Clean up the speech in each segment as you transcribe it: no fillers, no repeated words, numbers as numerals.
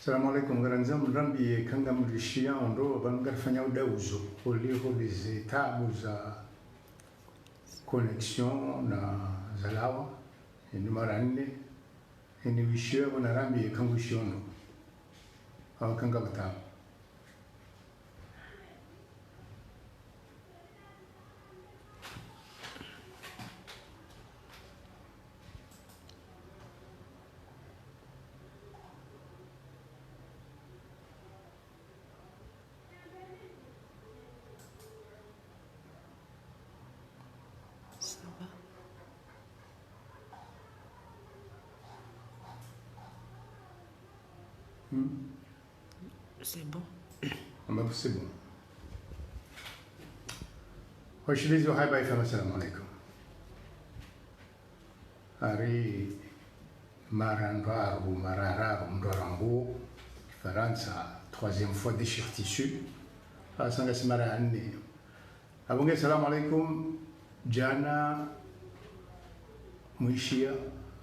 Assalamu alaikum garanzamu rambi kanga mlishia ondo bangarfanya udauzo kuliko hizi tabu za connection na zalawa ni mara nne ni wishia wana rambi kanga wishiondo au kanga batabu C'est bon. C'est bon. Washilizi wa haiba ifama assalamu alaikum. Ari marararu mdorangu Kifaransa troisième fois déchire tissu. Asanga simara anne. Abunge assalamu alaikum. Jana mwishia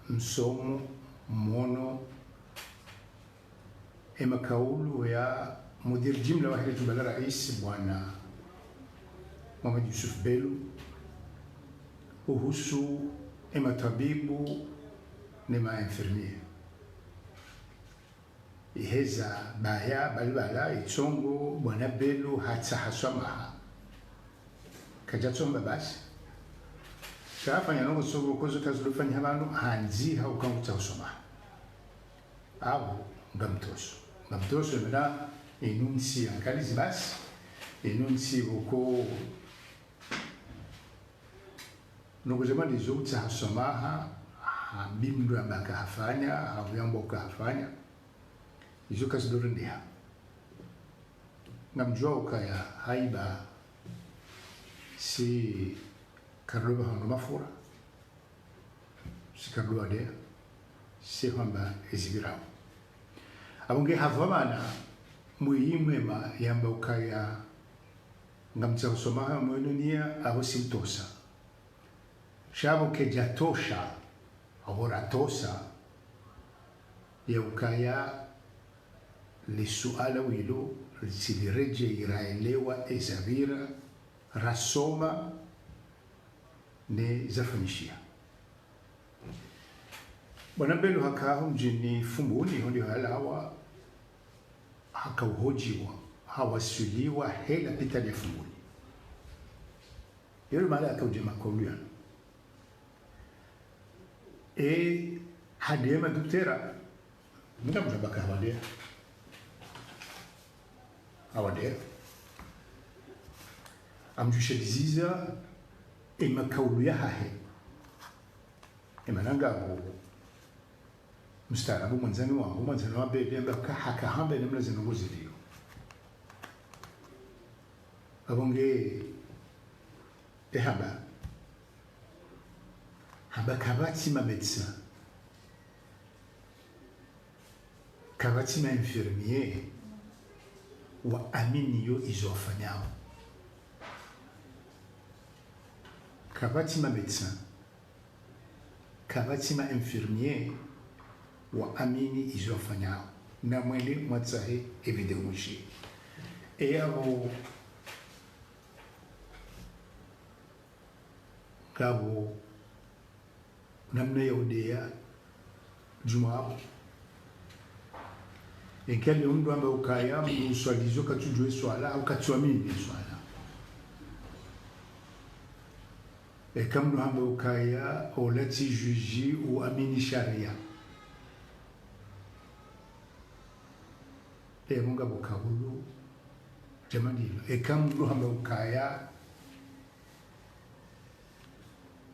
msomo mono makaulu ya mudir jimla wa hili jumla rais bwana Mohamed Yusuf Bello kuhusu matabibu na mainfirmier iheza baya balibala itongo bwana Bello hata haswamaha kajatsomba basi shafanya nongo sogo kozo kazulufanya abantu hanzi haukanguta usomaha au ngamtoso mena enunsi ankalizi basi enunsi uko nokuzema ndizouta hasomaha bimdu ambaka hafanya au yambo kahafanya izo kazidorendeha ngamjua ukaya haiba si karloba hono mafura si karloba dea si hamba ezibirao abunge havamana muhimwema yamba ukaya ngamtsa kusomaha mwenunia aho simtosa shabo kejatosha ahoratosa ya ukaya lisuala wilo lisilireje iraelewa ezavira rasoma ne zafanyishia Bwana Bello hakaho mjini Fumbuni hondi halawa hakauhojiwa hawasuliwa hela pita ya Fumbuni yero mala akaujema koluana hadema dutera mga mjabaka hawadea amjusha diziza makauluya hahe mananga mstaarabu mwanzani wangu mwanzani wa bebe ambaka hakahambe namna zinongozi lio abonge haba kabati ma médecin kabati ma infirmier wa amini yo izofanyao kabati ma médecin kabati ma infirmier wa amini izofanyao na mwele mwatsahe evidemushi eyabo kabo namna yaudea jumao ekali mtu ambaye ukaya mswalizo katujwe swala au katuamini swala ekamno ambaye ukaya olati juji u amini sharia munga bukahulu jamani ekamno ambaye ukaya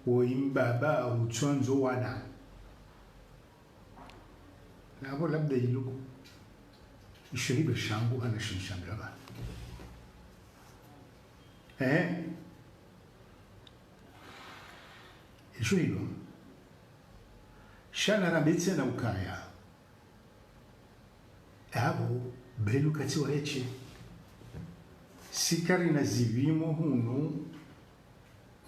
woimbaba uchonzo wana nabo labda iluko ishiribe shangu hana shinshangraba isho hilo shana na bitse na ukaya abo Bello katiwa eche sikari na zivimo hunu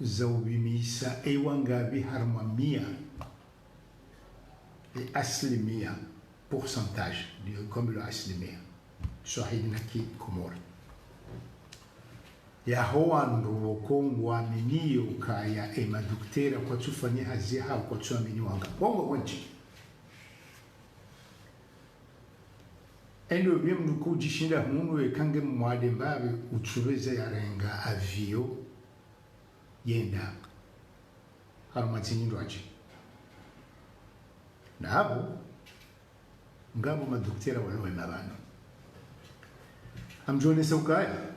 za ubimisa ewangabi harma mia asli mia pourcentage comme le aslimia swahili na Komoro ya hoandu wokongo aminio kaya emaduktera kwa tufanye hazi hao kwa tuamini wanga bongo wenchi endo bia mnuko jishinda hunu ekange mwade mbabe uchureze yarenga avio yenda harumatini ndwaji na hapo ngabo maduktera walowe mabano amjone saukaya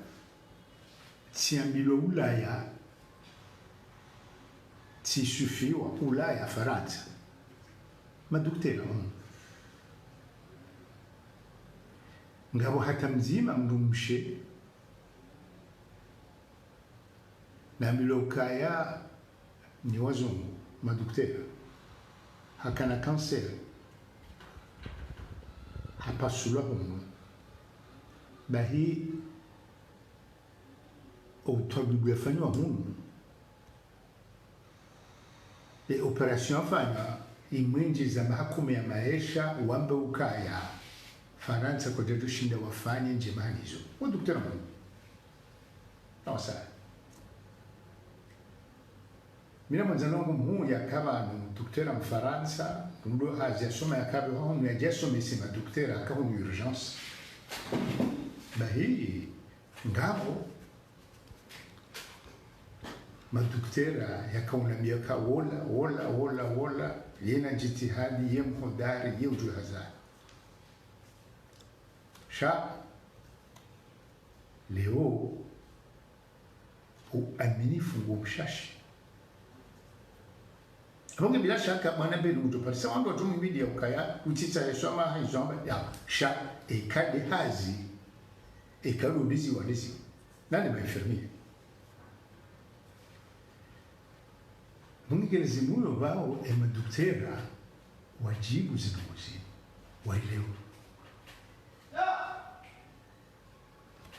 tiambilo Ulaya tishufiwa Ulaya Faransa maduktera ngabo hata mzima mdumshe na milokaya ni wazungu maduktera hakana kanser hapasula humu bahi autobibu yafanywa humu e operation fanywa imwenji za mahakuma ya maisha wambe ukaya Faransa kwa dedu shinda wafanye njemani hizo wa daktari humu na saa mina mwanzano wangu ya kama daktari Mfaransa ndo aziyasoma ya kabe wao ni ajasoma sema daktari akawa ni urgence bahi ngabo maduktera yakauna miaka wola yena jitihadi yemhodari yeuju hazard sha leo uaminifu wa mshashi honge bila shaka bwana belu mtopalisa wangu watu mbidi ya ukaya utita yesoma haizomba ya sha ekade hazi ekarudizi walizi nani mainfirmier mungelezi mulo wao emaduktera wajibu zinamuzi waileo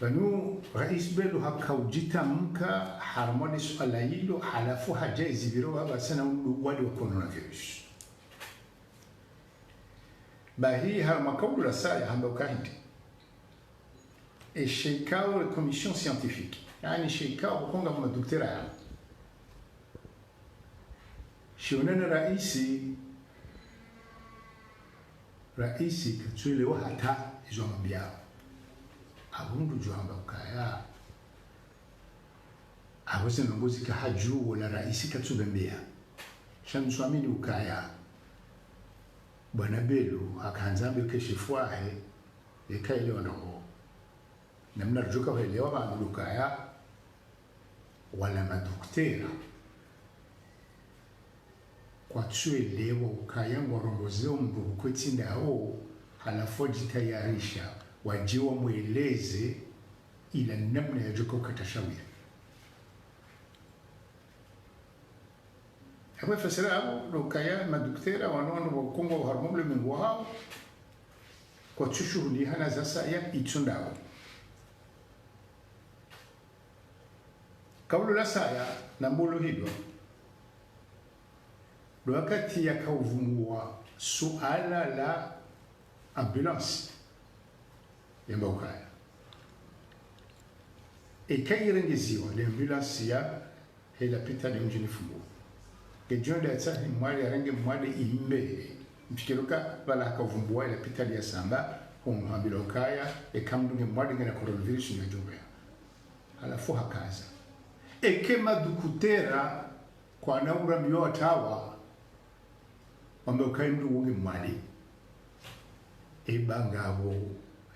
banu rais belu hakaujitamka harmoni suala hilo halafu hajezi biro baba sana wale wa coronavirus bahi harmakaulu la saya hamba kahindi eshikao la commission scientifique yani shikao konga maduktera ya shionana raisi katuelewa hata hizo mambiao abundu juamba ukaya abose nongozi ka haju wala raisi katubembea shamswamini ukaya bwana belu akaanzambe keshifwahe ekaelewa nongo namna rujuka kuelewa bandu ukaya wala maduktera kwa tuelewa ukaya ngorongozeo mbu kwetinda ho halafu jitayarisha wajiwa mweleze ila namna ya juko katashawiri hapo fasira hapo ukaya maduktera wanono wakungo harmule mingu hao kwa tushuhuli hana zasa ya itundao kaulu la saya na mbulu hilo wakati yakauvumua suala la ambulance yamba ukaya ikairengeziwa l'ambulance ya hela pita ni mjini fungu kejonda ya mwali ya rangi mwali imbe mfikiruka wala hakavumbua ila pita ya samba ambila ukaya kamdunge mwali ngena coronavirus ya jumbea halafu hakaza kema dukutera kwa naura miyo watawa wambe ukaya mdu unge mwali bangabo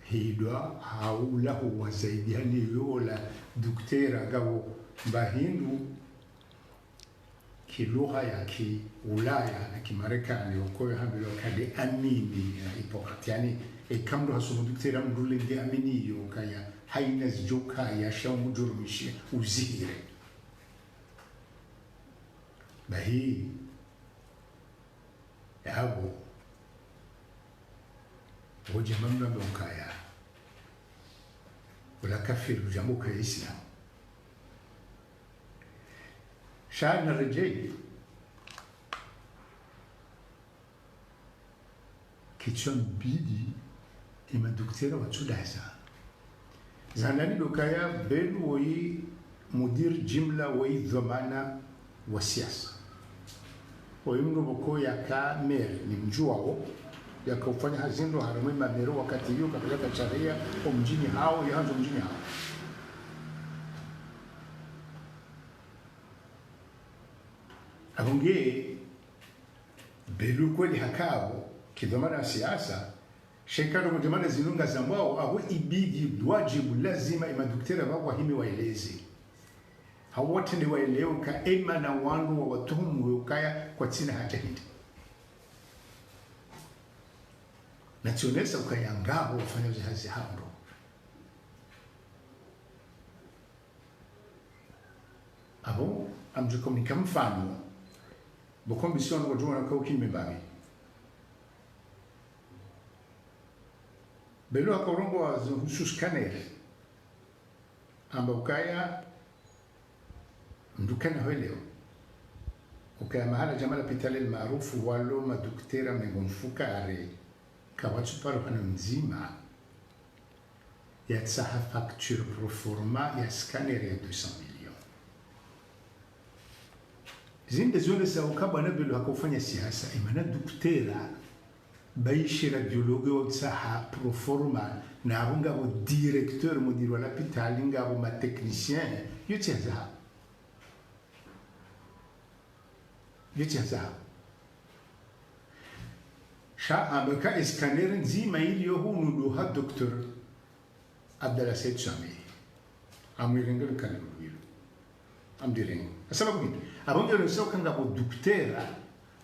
hidwa haula huwa zaidi hani yola duktera gabo bahindu kilugha ya Ulaya na Kimarekani ukoyo hambilo kade amini ya Hippocrate yani kamdo hasumu duktera mdule nge amini yo kaya haina zijoka ya shamu jurumishi uzihire bahi yabo hoja mamna mkaya wala kafiru jamuka ya Islam شاعرنا الرجال kichon bidi imaduktera watudasa zanani dokaya belu woi mudir jimla woi dhamana wa siasa woi mndo boko yaka mer ni mjuao yakafanya hazindo haramwe mamero wakati hiyo kapeleka charia mjini hao yaanza mjini hao abonge belu kweli hakao kidhamana siasa shekano mjamana zinunga zambao abo ibidi wajibu lazima imaduktera bako himi waeleze hawote ni waeleweka ema na wangu wa watuhumu ukaya kwa tina hata hindi na tionesa ukayangabo wafanya uzihazi hando abo amjukomunika mfano bokombi siwano wajua na kauki mbami belo akarongo wa husu scanner amba ukaya mdukana hoeleo ukaya mahala jamala pitale maarufu walo maduktera mnegomfuka are kawatu paro hana mzima ya tsaha facture pro forma ya scanner ya 200 million zinde zone sa ukaba na belo hakufanya siasa imana duktera baishira biologue wa tsaha pro forma na abunga bo directeur mudir wala pitali ngabo ma technicien yutsaha sha ameka iskaner nzima iliyo hunu duha Dr. Abdallah Said Sami amwirengelo kanelo amdirengo asaba kubi abonge no kanga bo duktera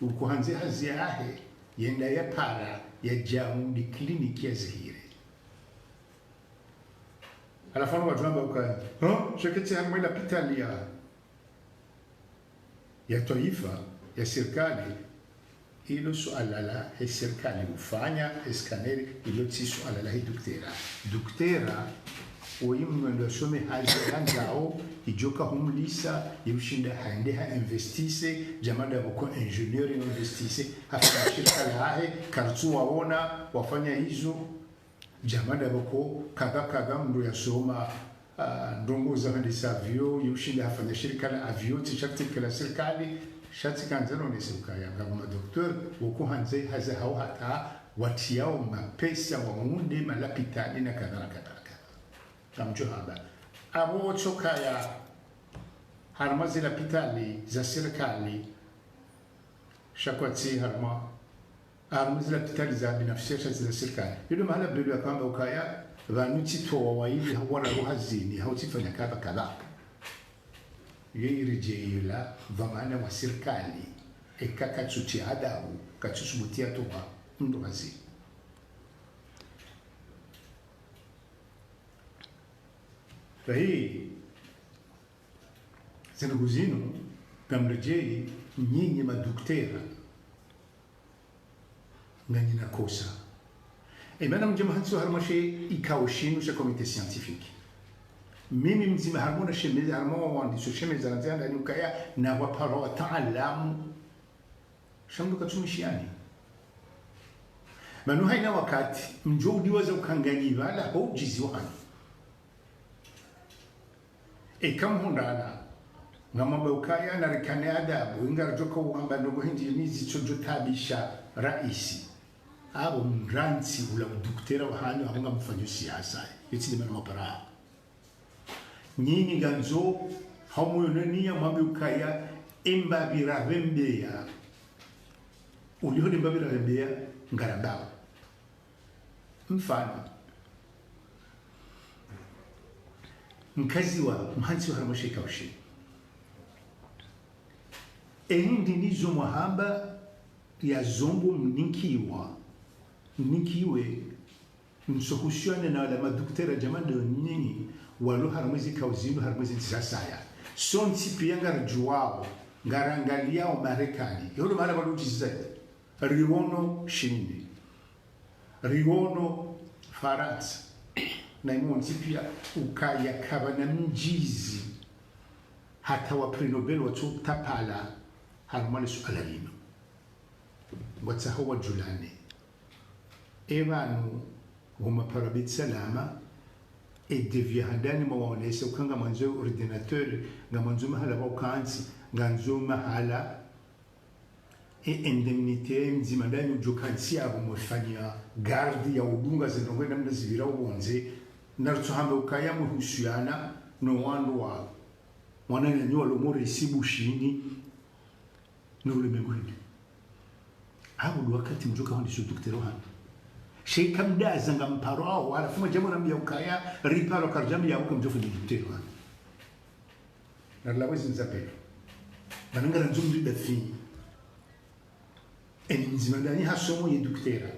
ukuhanze hazi yahe yenda ya para ya jamu di kliniki ya zihire alafano wajamba ukaya sheketi hamwe la pitali ya taifa ya serikali ilo suala la serikali ufanya skaneri ilo si suala la duktera oyimu ndo some haziranjao ijoka humlisa yushinda handeha investise jamada boko engineer investise hafanya shirika lahe kartu waona wafanya hizo jamada boko kaga ndo yasoma ndongo za handisa avio yushinda hafanya shirika la avio tishatika la serikali shati kanzano ni sukaya ngama doktor woko hanze haza hao hata watiao mapesa wa munde malapitani na kadhalika tamjuhaba abo chokaya harma zila pitali za serikali shakwati harma zila pitali za binafsi za serikali yudo mahala bebe ya kwamba ukaya vanuti towa waili hawana ruhazini hautifanya kadha yirejela vamana wa serikali ekakachuti adabu kachusubutia towa ndo hazini Fahi zinaguzino kamrejei nyinyi maduktera ngani nakosa imana mjema hansu harmashe ikawshinu sha komite scientifique mimi mzima harmona shemezi harmo wandi so shemezi zanzana ni ukaya na waparo wa taalamu shamdu katumishiani manu haina wakati mjodi waza ukanganyi wala hojizi wani kam hundana ngamamba ukaya na rekane adabu ingar joko wamba ndogo hindi nizi chojo tabisha raisi abo mranzi ula duktera wa hano ahunga mfanyo siasa yiti ni mapara nyinyi ganzo hamu yonania mambe ukaya imbabira vembeya ulihodi imbabira vembeya ngarabao mfano mkazi wa mhansi wa harmashe kaushi ehindi nizo mahaba ya zombo mninkiwe msokushwane na wala maduktera jamanda nyinyi walo harmwezi kauzino harmwezi ntisasaya sonti pia ngarajuwao ngarangalia wa Marekani yodo mara waluji zaidi riwono shindi riwono Faransa na imonzi pia ukaya kabana mjizi hata wa prix Nobel watu tapala harmoni suala lino wata hawa julani e vanhu humaparabit salama e devia handani mawaonese ukanga manzo ordinateur nga manzo mahala wakansi nga nzo mahala e indemnité mzima ndani ujokansi abo mufanya gardi ya udunga zinongwe namna zivira ubonze narutsuhambe ukaya muhusiana no wandu wa wana nyanyua lomore isibu shini nurule mengwini abu wakati mjoka wandi sio duktero hano sheika mdaza nga mparo ao wala fuma jamu na mbia ukaya riparo karjami ya uka mjofu ni duktero hano narlawezi nzapelo manangara nzumri dafini eni mzima ndani hasomo ye duktera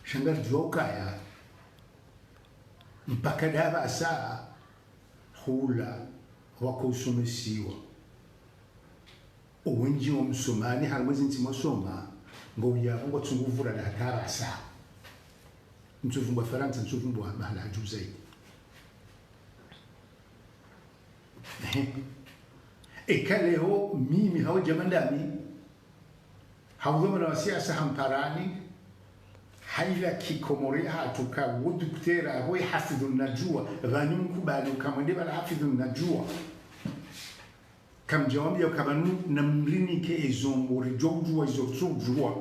shangar jua ukaya mpaka daba asaa hula wako usomesiwa uwenji wa msomani harimwezi ntima soma ngo tsunguvura na karasa mtsuvumbwa Faransa mtsuvumbwa mahala haju zaidi ekaleo mimi hao jamandami hawzoma na siasa hamparani haila kikomori hatuka wuduktera hoi hafidhun najua ghanum kubali kamande bala hafidhun najua kam jawambi ya kabanu namrini ke ezombori jogjua izotsugjua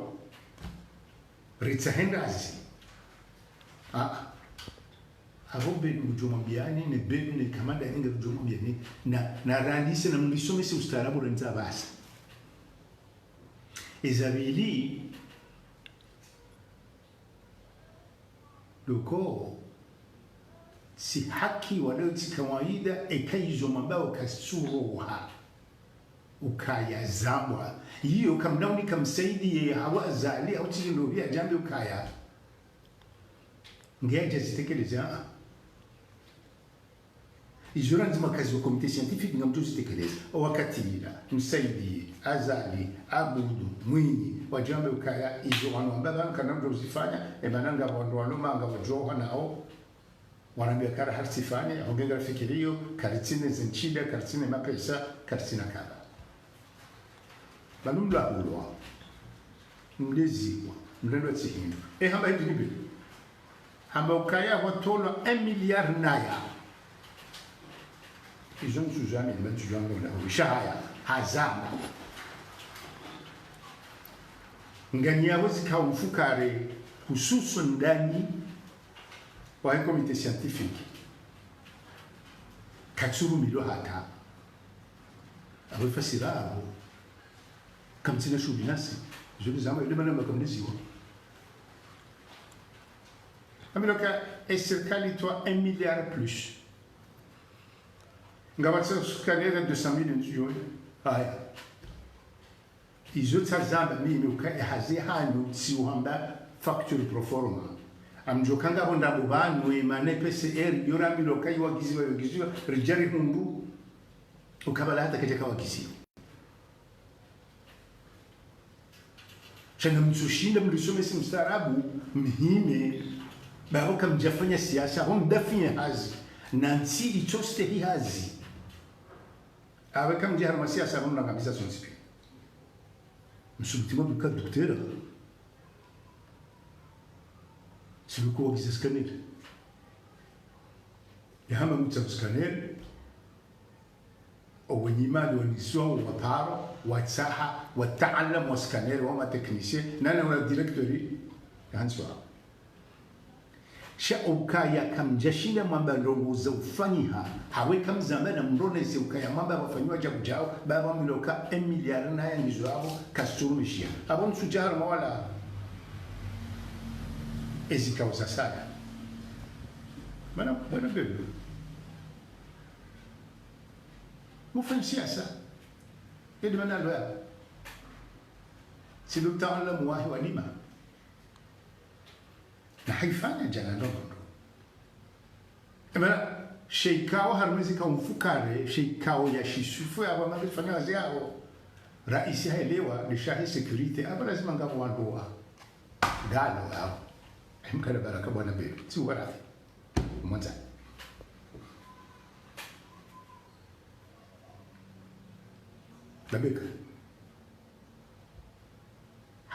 ritsahendazi arobe mjomambiani ne bebu ne kamanda inga mjomambiani na randise na mlisomesi ustaarabu renza basi ezabili loko si haki wala si kawaida ekaizo mambao kasuroha ukaya zambwa hiyo kamnauni kamsaidi ya hawazali au tindo vya jambo ukaya ngeje zitekeleza ijura nzima kazi wa komite scientifique ngamtu zitekeleza wakati ila msaidi azali abudu mwinyi wa jambo ukaya izo wanambaba kanamdo zifanya emananga wandu walomanga wajoha nao wanambia kara harsifanya ongenga fikirio karitine zenchida karitine mapesa karitina kaba banumla ulwa mleziwa mlendo tsihindu hamba hindi nibe hamba ukaya watolo 1 milliard naya izo msuzami mbantujango na ushahaya hazama ngania wazika ufukare hususu ndani wa komite scientifique katsuru milo hata abo fasira abo kamtina shubinasi joli zama ile manamba kamdiziwa amiloka serikali toa 1 milliard plus ngawatsa scanner 200,000 njiyo haya izo tsazamba mimi ukahazi hanu siuhamba facture pro forma amjokanga bonda bubanu emane PCR yorambilo kai wagiziwa rijari hundu ukabala hata kaje kawagiziwa chana mtushinda mlisomesi mstaarabu mhime bao kamjafanya siasa hom dafia hazi nansi ichoste hi hazi awe kamjahar masiasa hom na kabisa sonsipi msubtima buka doktera siluko wagiza scanner yahama mutsa scanner ويمال ونسوا وطاروا وتساحة وتعلم وسكانير وما تكنيسية نانا ولا ديريكتوري هنسوا شاوكايا كم جشينا ما بلغوا زوفانيها هاوي كم زمان مرونة سوكايا ما بفنيوا جاب جاو بابا ملوكا 1 مليار نايا نزوابو كاستور مشيا أبون سجار ما ولا إزيكا وزاسايا ما بيبو مفهوم سياسة يد من الواب سيدو تعلم واحد ولما نحيفان جانا نمر إما شيكاو هرمزي كون فكاري شيكاو يشيسوفو أبا ما بيفنيا زياو رئيسي هاي ليوا لشاهي سيكوريتي أبا لازم نقابو عندوا قالوا أو هم كان بركة وانا بيرو سوى رافي ومنزل لبيك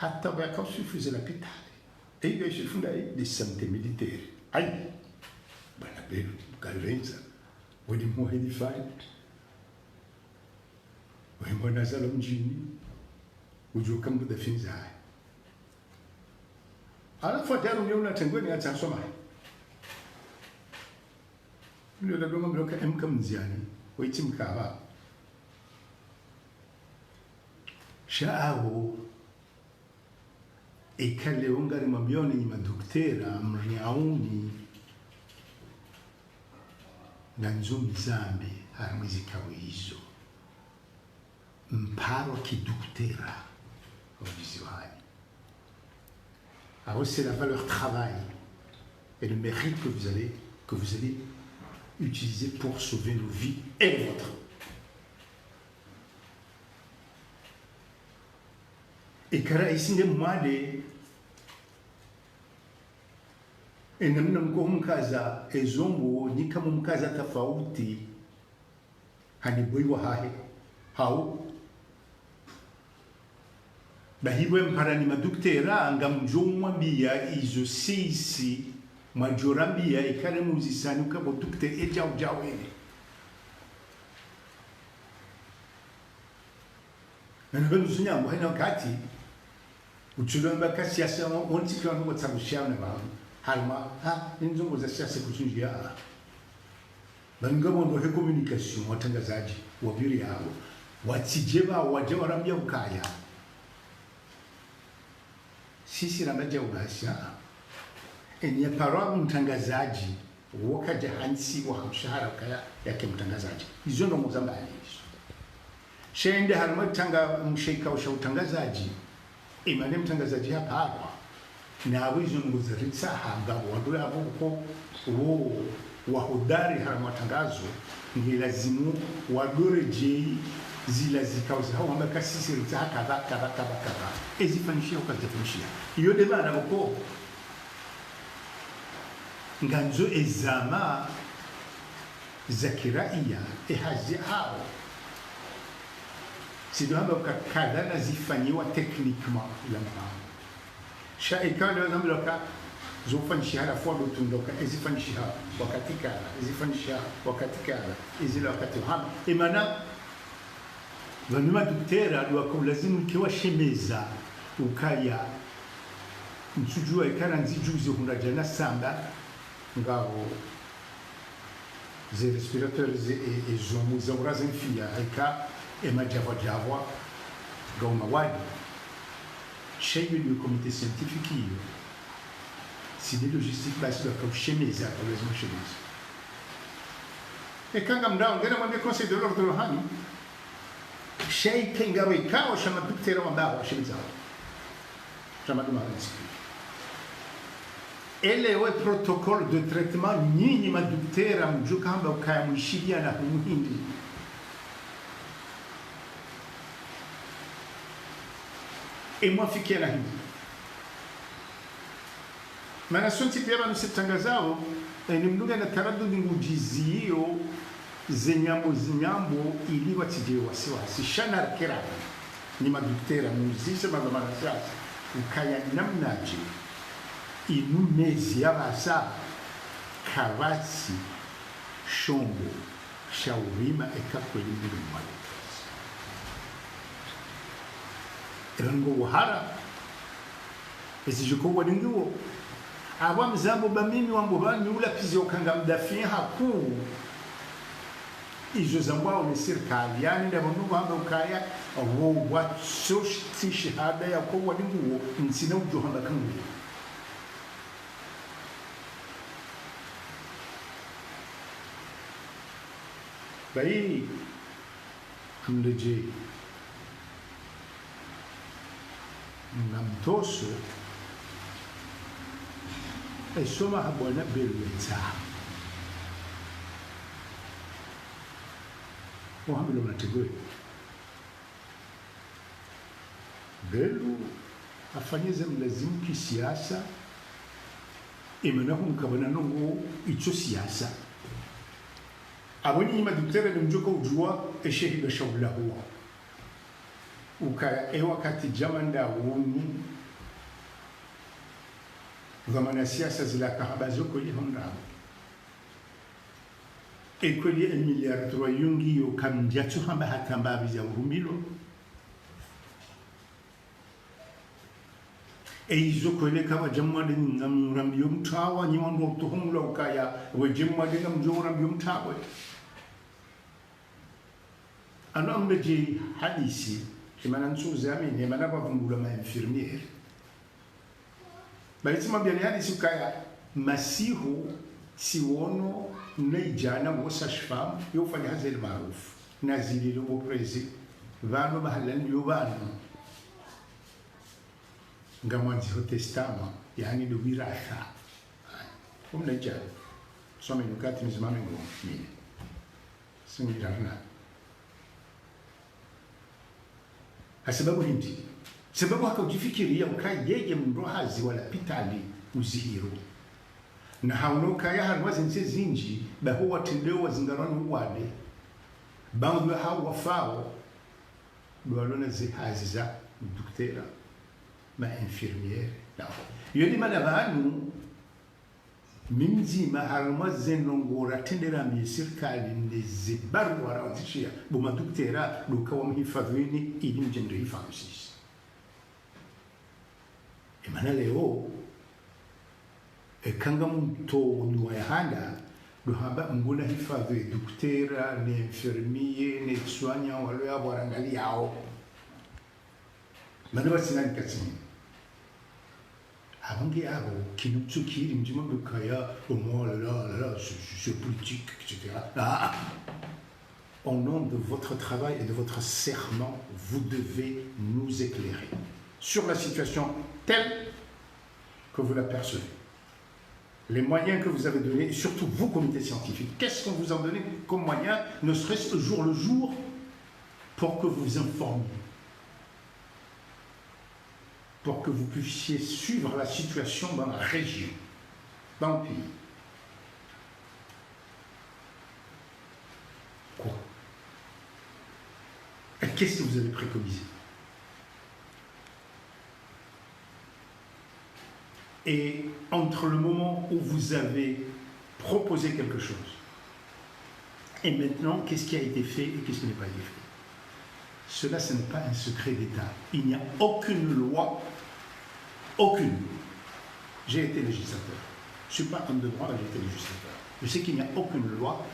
hata wakausifuze lapitale eiga ishifunda de santé militaire ai bana Bello Galvenza wadi muhidi fai wembo nazalo mjini ujuka mbuda finza alafu daru nyona tengweni atasoma ndio la doma mloka emka mziani waiti mkaba shaawo ikale ungari mabioni ni madoktera mriauni na nzumi zambi haramwizi kawizo mparo kidoktera au alors c'est la valeur travail et le mérite que vous allez utiliser pour sauver nos vies et les vôtres. Et kara isinde mwade enamna mkaza ezombo nika mkaza tofauti haniboiwa hahe hao bahibwe mparani madoktera ngamjomwambia izo sisi majorambia ikare muzisani ukabo dokter ejao jawene na nabenu sunyambo haina wakati uchulomba kasi yasa onti kwa ngo tsabushia na ba halma ninzongo za siasa kutunjia bangabo ndo communication watangazaji wa biri yao watijeba waje warambia ukaya sisi ramaja ubasha eni parwa mtangazaji wakaja hansi wa mshahara kaya yake mtangazaji hizo ndo mzambani shende halma tanga mshika usha utangazaji imane mtangazaji hapa na wizo nguzaritsa hanga wadula hapo wo wahodari hala matangazo ni lazimu wadore jei zila zikauza hao ambaka sisi ritsa kadha ezifanishia ukazifanishia iyo demana boko nganzo ezama zakiraia ehazi hao sidohamba kadha na zifanyiwa techniquement la mama shaikana namloka zofanishia la fois dotundoka ezifanishia wakati kala ezila wakati hama imana vanuma doktera kwa lazimu kiwa shemeza ukaya msujua ikana nzijuze hunajana samba ngao ze respirateurs et zomu zamuraza mfia aika ema java gauma wadi chez le comité scientifique si des logistiques basent sur chemisa pour les chemises et quand gamda ngena mwambie conseil de l'ordre rohani chez kengawe kao shama doktera wambao chemisa shama dumaransi ele we protocole de traitement nyinyi madoktera mjukamba ukaya mwishiria na umuhindi et moi fikia na hindi maana sonti pia bano sitangazao ni mduga na taradudi ngujizio zinyambo ili watije wasiwasi shana kera ni madoktera muzise mazamana sasa ukaya namnaje inumezi yabasa kavasi shombo shaurima ekakweli mwali erango wahara esijuko wadinguo aba mzambo bamimi wambo bani ula pizio kanga mdafia haku izo zambwa ni serikali yani ndio mungu amba ukaya wo watso shahada ya kwa wadinguo nsina ujohamba kangu bai amleje namtoso esoma habona belwetsa wahamilo mategwe Bello afanyize mlazimu kisiasa imanahu mkabana nungu icho siasa abonyi madoktera ni mjoko ujua eshehi bashaula huwa ukaya wakati jamanda wuni Gamana siasa zila kahabazo kweli honrabo. E kweli 1 miliard yungi yo kamjatu hamba hatamba biza urumilo. E izo kweli kawa jamwa de ngamrambi yomtawa nyiwando tuhumla ukaya wejemwa de ngamjorambi yomtawa. Ano ambeji hadisi kimana nsuza amini mana bavumbula ma infirmiere. Balisema biani hadisi ukaya masihu siwono naijana wasashfam yofanya hazil maruf nazili lo prezi vano mahalan yovano ngamanzi ho testama yani do wirasha naijana some nukati mizimame ngo mine singirana sababu hindi sababu hakajifikiria ukayeye mrohazi wala pitali uzihiro na haunoka ya harwazi nse zinji baho watendeo wazingarani uwade bangu hao wafao dualona zihazi za doktera ma infirmiere yoni mana vanu mimzima harwazi nongora tendera mi serikali ndeze baru waranzishia boma doktera dukawa mhifadhini ili mjendo hifadhisi emana leo kanga mto nywa ya handa duhamba mbona hifadhi doktera ne infirmier ne soignant walo ya warangali yao madaba sinani katsini abangi abo kinutsu kiri mjima bukaya la c'est politique etc. Au nom de votre travail et de votre serment, vous devez nous éclairer sur la situation telle que vous l'apercevez. Les moyens que vous avez donnés, et surtout vous, comité scientifique, qu'est-ce qu'on vous a donné comme moyen, ne serait-ce le jour, pour que vous vous informiez, pour que vous puissiez suivre la situation dans la région, dans le pays. Quoi? Et qu'est-ce que vous avez préconisé? Et entre le moment où vous avez proposé quelque chose et maintenant, qu'est-ce qui a été fait et qu'est-ce qui n'est pas été fait? Cela, ce n'est pas un secret d'État. Il n'y a aucune loi, aucune. J'ai été législateur. Je ne suis pas homme de droit, mais j'ai été législateur. Je sais qu'il n'y a aucune loi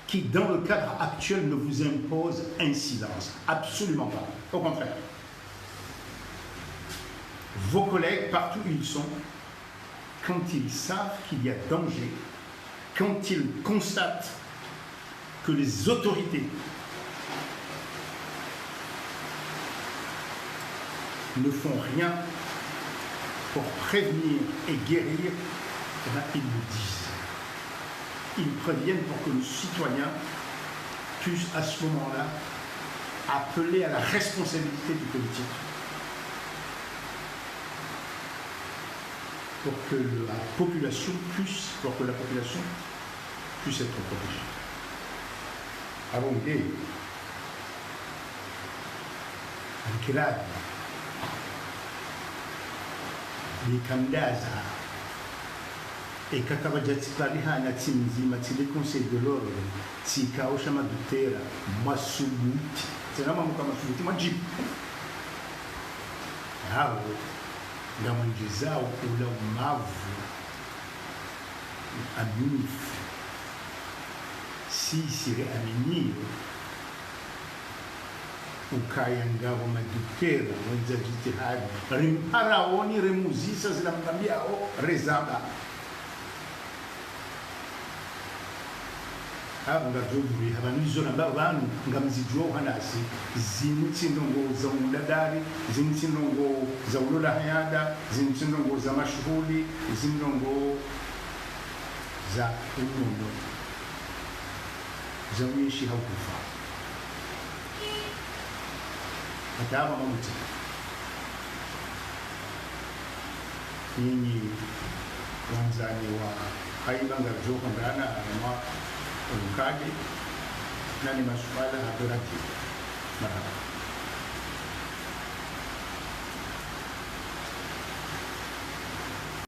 qui, dans le cadre actuel, ne vous impose un silence. Absolument pas. Au contraire. Vos collègues, partout où ils sont, quand ils savent qu'il y a danger, quand ils constatent que les autorités ne font rien pour prévenir et guérir, eh bien, ils le disent. Ils préviennent pour que le citoyen puisse à ce moment-là appeler à la responsabilité du politique. Pour que la population puisse être protégée. Alors, Ankirad, les Kamdaza, et Kakabajatipariha, Natsimzima, le conseil de l'ordre, Tsikaoshama Dutera, Masubuti, c'est là Masubuti, Majib. Ngamanjeza ukula umavu aminifu si sire aminio ukaya ngavo madukera mwenza jitihadi rimparaoni remuzisa zinamwambiao rezaba abo ngazovuri abantu namba abantu ngamzijwa hanasi zimutsinongo za umudadari zimutsinongo za ulola hayada zimutsinongo za mashuhuli zimutsinongo za unondo za uishi haukufa ataba mamuti nyinyi wanzani wa haibanga joka ngana na Ukadi na ni masuala ya